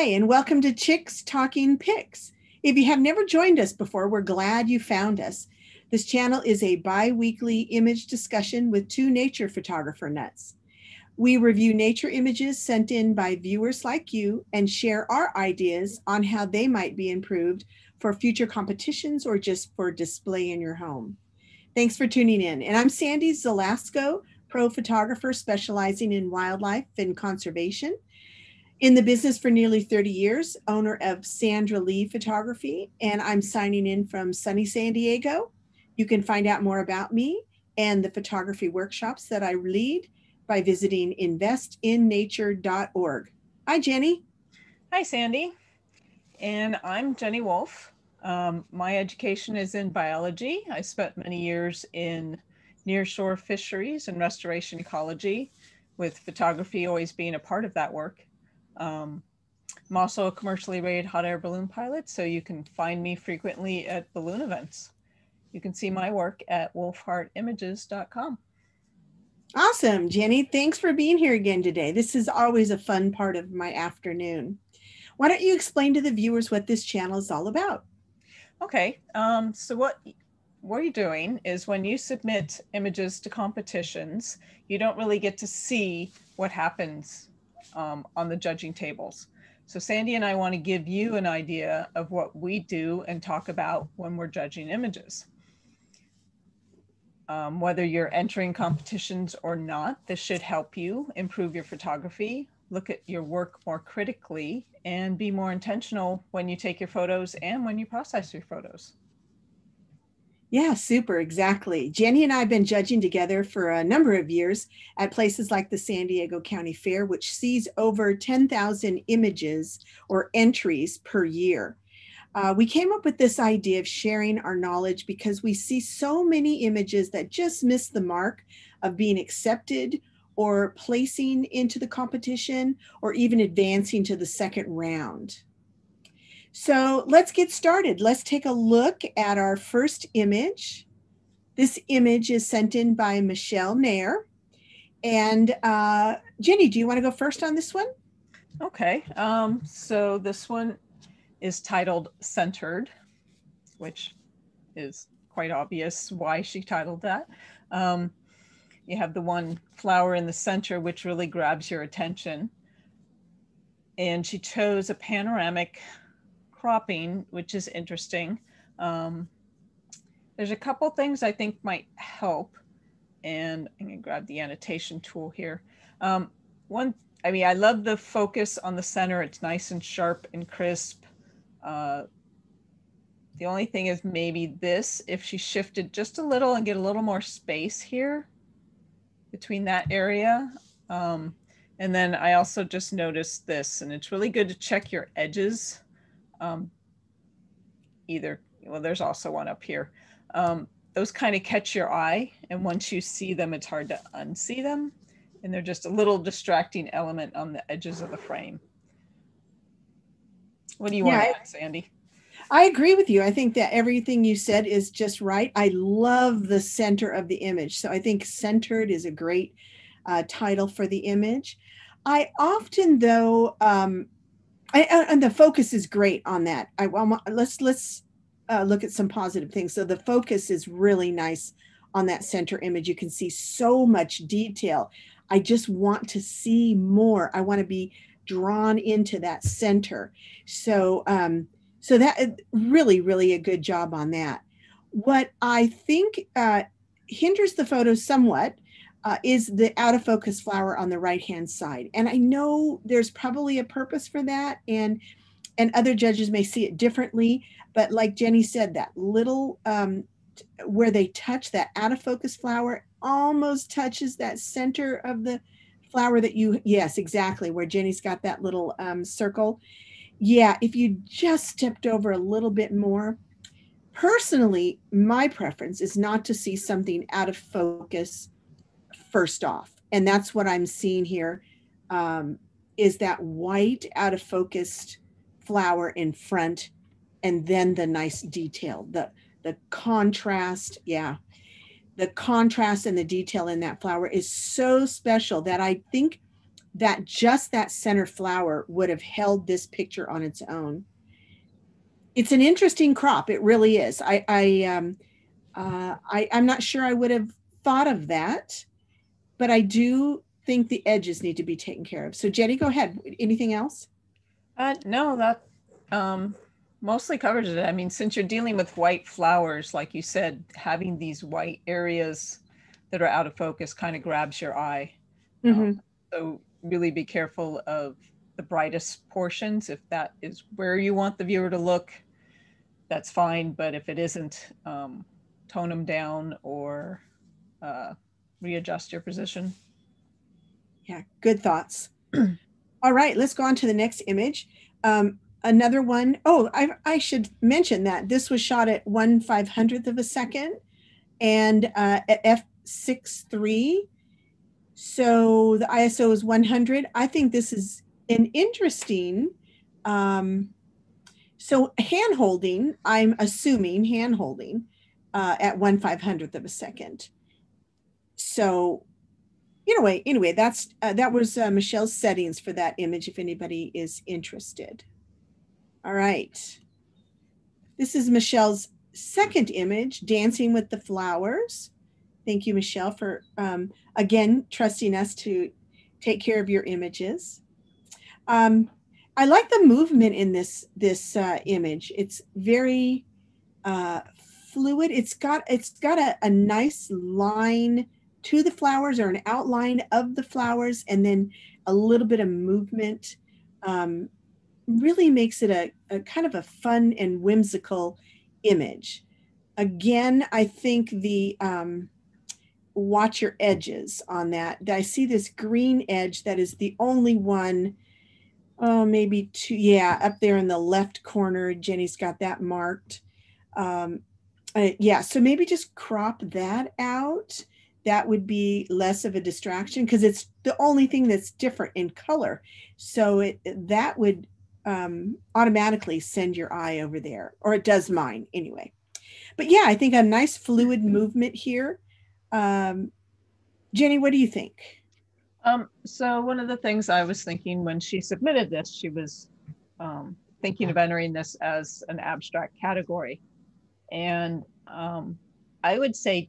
And welcome to Chicks Talking Pics. If you have never joined us before, we're glad you found us. This channel is a bi-weekly image discussion with two nature photographer nuts. We review nature images sent in by viewers like you and share our ideas on how they might be improved for future competitions or just for display in your home. Thanks for tuning in. And I'm Sandy Zelasco, pro photographer specializing in wildlife and conservation. In the business for nearly 30 years, owner of Sandra Lee Photography, and I'm signing in from sunny San Diego. You can find out more about me and the photography workshops that I lead by visiting investinnature.org. Hi, Jenny. Hi, Sandy. And I'm Jenny Wolf. My education is in biology. I spent many years in nearshore fisheries and restoration ecology, with photography always being a part of that work. I'm also a commercially rated hot air balloon pilot, so you can find me frequently at balloon events. You can see my work at wolfheartimages.com. Awesome, Jenny. Thanks for being here again today. This is always a fun part of my afternoon. Why don't you explain to the viewers what this channel is all about? Okay, so what you're doing is when you submit images to competitions, you don't really get to see what happens on the judging tables. So Sandy and I want to give you an idea of what we do and talk about when we're judging images. Whether you're entering competitions or not, this should help you improve your photography, look at your work more critically, and be more intentional when you take your photos and when you process your photos. Yeah, super, exactly. Jenny and I have been judging together for a number of years at places like the San Diego County Fair, which sees over 10,000 images or entries per year. We came up with this idea of sharing our knowledge because we see so many images that just miss the mark of being accepted or placing into the competition or even advancing to the second round. So let's get started. Let's take a look at our first image. This image is sent in by Michelle Knaier. And Jenny, do you want to go first on this one? Okay, so this one is titled Centered, which is quite obvious why she titled that. You have the one flower in the center, which really grabs your attention. And she chose a panoramic cropping, which is interesting. There's a couple things I think might help. And I'm gonna grab the annotation tool here. I love the focus on the center. It's nice and sharp and crisp. The only thing is maybe this, if she shifted just a little and get a little more space here between that area. And then I also just noticed this, and it's really good to check your edges. There's also one up here. Those kind of catch your eye, and once you see them, it's hard to unsee them. And they're just a little distracting element on the edges of the frame. What do you want to add, Sandy? I agree with you. I think that everything you said is just right. I love the center of the image. So I think centered is a great title for the image. I often, though, and the focus is great on that. Let's look at some positive things. So the focus is really nice on that center image. You can see so much detail. I just want to see more. I want to be drawn into that center. So that really, really a good job on that. What I think hinders the photo somewhat is the out of focus flower on the right-hand side. And I know there's probably a purpose for that, and other judges may see it differently, but like Jenny said, that little where they touch that out of focus flower almost touches that center of the flower yes, exactly, where Jenny's got that little circle. Yeah, if you just stepped over a little bit more. Personally, my preference is not to see something out of focus first off. And that's what I'm seeing here, is that white out of focused flower in front, and then the nice detail, the contrast. Yeah, the contrast and the detail in that flower is so special that I think that just that center flower would have held this picture on its own. It's an interesting crop. It really is. I'm not sure I would have thought of that, but I do think the edges need to be taken care of. So Jenny, go ahead. Anything else? No, that mostly covers it. I mean, since you're dealing with white flowers, like you said, having these white areas that are out of focus kind of grabs your eye. Mm-hmm. So really be careful of the brightest portions. If that is where you want the viewer to look, that's fine. But if it isn't, tone them down or readjust your position. Yeah, good thoughts. All right, let's go on to the next image. Another one. Oh, I should mention that this was shot at 1/500th of a second and at f6.3. So the ISO is 100. I think this is an interesting. So hand holding, I'm assuming hand holding at 1/500th of a second. So anyway, that's that was Michelle's settings for that image. If anybody is interested. All right. This is Michelle's second image, Dancing with the Flowers. Thank you, Michelle, for again trusting us to take care of your images. I like the movement in this image. It's very fluid. It's got a nice line to the flowers or an outline of the flowers, and then a little bit of movement. Really makes it a kind of a fun and whimsical image. Again, I think the watch your edges on that. I see this green edge that is the only one. Oh, maybe two. Yeah, up there in the left corner. Jenny's got that marked. Yeah, so maybe just crop that out. That would be less of a distraction because it's the only thing that's different in color. So that would automatically send your eye over there, or it does mine anyway. But yeah, I think a nice fluid movement here. Jenny, what do you think? So one of the things I was thinking when she submitted this, she was thinking of entering this as an abstract category. And I would say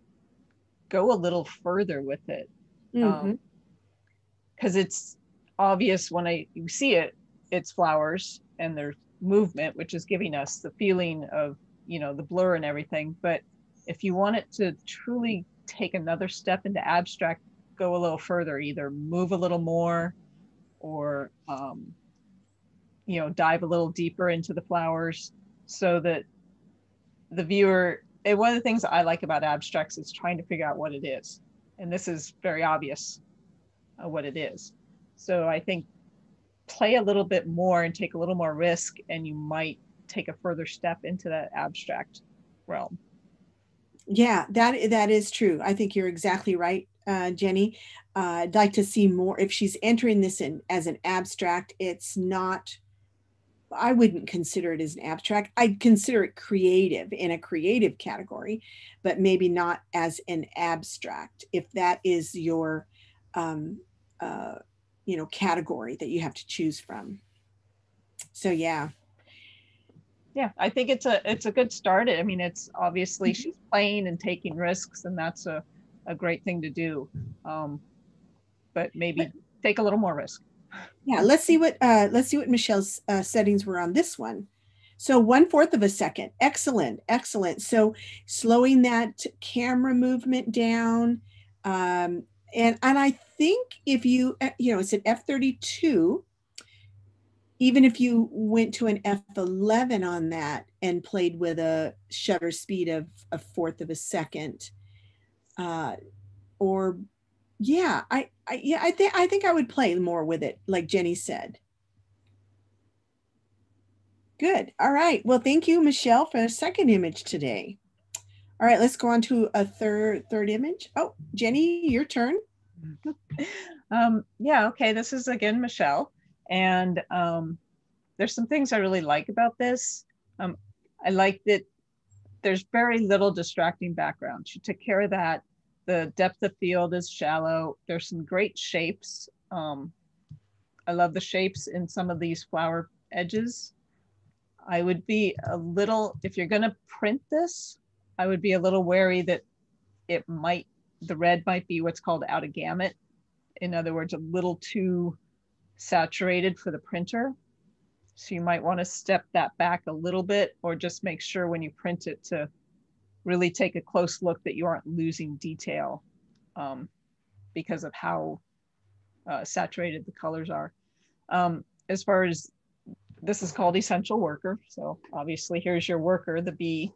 go a little further with it. Because it's obvious when you see it, it's flowers and there's movement, which is giving us the feeling of, the blur and everything. But if you want it to truly take another step into abstract, go a little further, either move a little more or, dive a little deeper into the flowers so that the viewer, and one of the things I like about abstracts is trying to figure out what it is. And this is very obvious what it is. So I think play a little bit more and take a little more risk, and you might take a further step into that abstract realm. Yeah, that is true. I think you're exactly right, Jenny. I'd like to see more. If she's entering this in as an abstract, it's not, I wouldn't consider it as an abstract. I'd consider it creative in a creative category, but maybe not as an abstract, if that is your category that you have to choose from. So yeah. Yeah, I think it's a good start. I mean, it's obviously she's playing and taking risks, and that's a great thing to do. But maybe take a little more risk. Yeah, let's see what Michelle's settings were on this one. So 1/4 of a second. Excellent, excellent. So slowing that camera movement down. And I think if you, it's an f32, even if you went to an f11 on that and played with a shutter speed of 1/4 of a second, or yeah, I think I would play more with it, like Jenny said. Good. All right. Well, thank you, Michelle, for the second image today. All right, let's go on to a third image. Oh, Jenny, your turn. Yeah. Okay. This is again Michelle, and there's some things I really like about this. I like that there's very little distracting background. She took care of that. The depth of field is shallow. There's some great shapes. I love the shapes in some of these flower edges. I would be a little, if you're going to print this, I would be a little wary that the red might be what's called out of gamut. In other words, a little too saturated for the printer. So you might want to step that back a little bit, or just make sure when you print it to really take a close look that you aren't losing detail because of how saturated the colors are. As far as, this is called Essential Worker. So obviously here's your worker, the bee.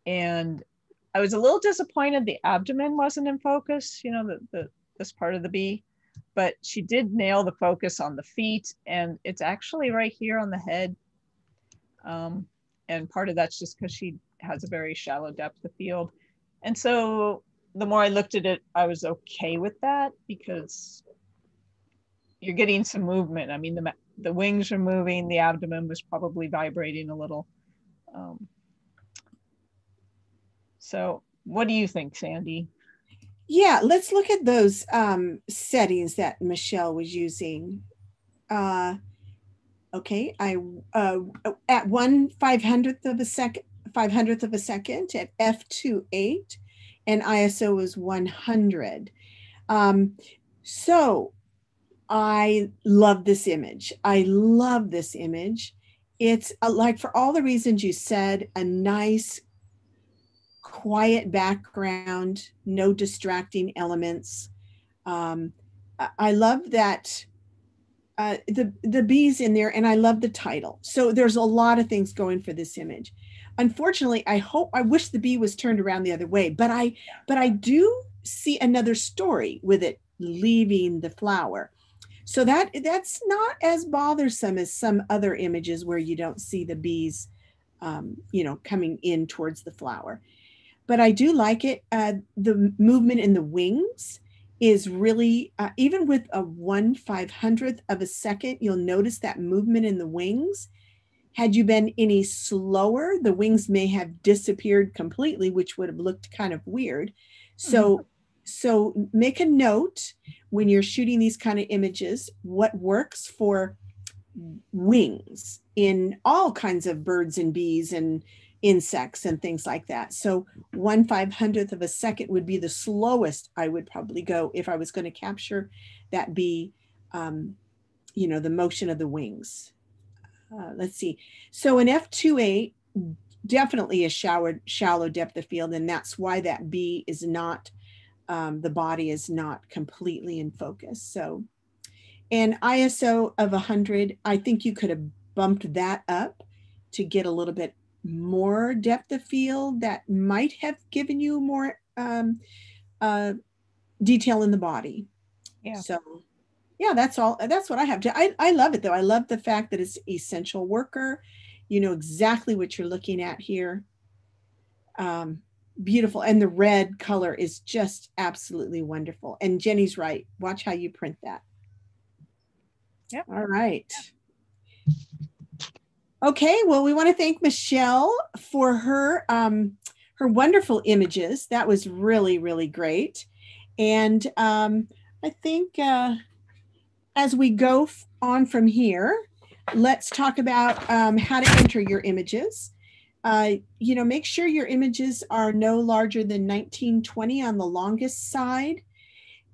And I was a little disappointed the abdomen wasn't in focus, you know, this part of the bee, but she did nail the focus on the feet, and it's actually right here on the head. And part of that's just because she has a very shallow depth of field. And so the more I looked at it, I was okay with that, because you're getting some movement. I mean, the wings are moving, the abdomen was probably vibrating a little. So what do you think, Sandy? Yeah, let's look at those settings that Michelle was using. Okay, I at 1/500th of a second, 500th of a second at f2.8, and ISO is 100. So I love this image. I love this image. It's like, for all the reasons you said, a nice, quiet background, no distracting elements. I love that the bees in there, and I love the title. So there's a lot of things going for this image. Unfortunately, I wish the bee was turned around the other way, but I do see another story with it leaving the flower. So that's not as bothersome as some other images where you don't see the bees, coming in towards the flower. But I do like it. The movement in the wings is really, even with a 1/500th of a second, you'll notice that movement in the wings. Had you been any slower, the wings may have disappeared completely, which would have looked kind of weird. So make a note when you're shooting these kind of images, what works for wings in all kinds of birds and bees and insects and things like that. So 1/500th of a second would be the slowest I would probably go if I was going to capture that bee, the motion of the wings. Let's see. So in f2.8, definitely a shallow depth of field, and that's why that bee is not, the body is not completely in focus. So, and ISO of 100, I think you could have bumped that up to get a little bit more depth of field. That might have given you more detail in the body. Yeah. So yeah, that's all. That's what I have to. I love it though. I love the fact that it's Essential Worker. You know exactly what you're looking at here. Beautiful. And the red color is just absolutely wonderful. And Jenny's right. Watch how you print that. Yep. All right. Okay. Well, we want to thank Michelle for her wonderful images. That was really, really great. And I think as we go on from here, let's talk about how to enter your images. Make sure your images are no larger than 1920 on the longest side,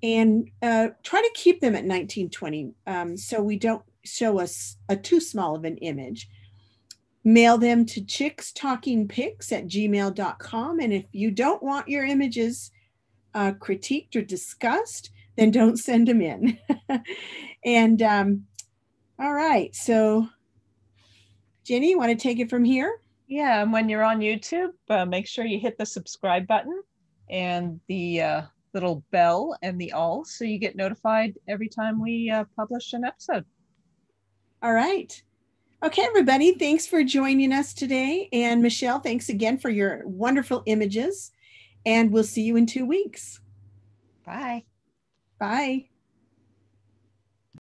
and try to keep them at 1920 so we don't show us a too small of an image. Mail them to chickstalkingpics@gmail.com. And if you don't want your images critiqued or discussed, then don't send them in. And all right, so Jenny, you want to take it from here? Yeah, and when you're on YouTube, make sure you hit the subscribe button and the little bell and the all, so you get notified every time we publish an episode. All right. Okay, everybody, thanks for joining us today. And Michelle, thanks again for your wonderful images. And we'll see you in 2 weeks. Bye. Bye.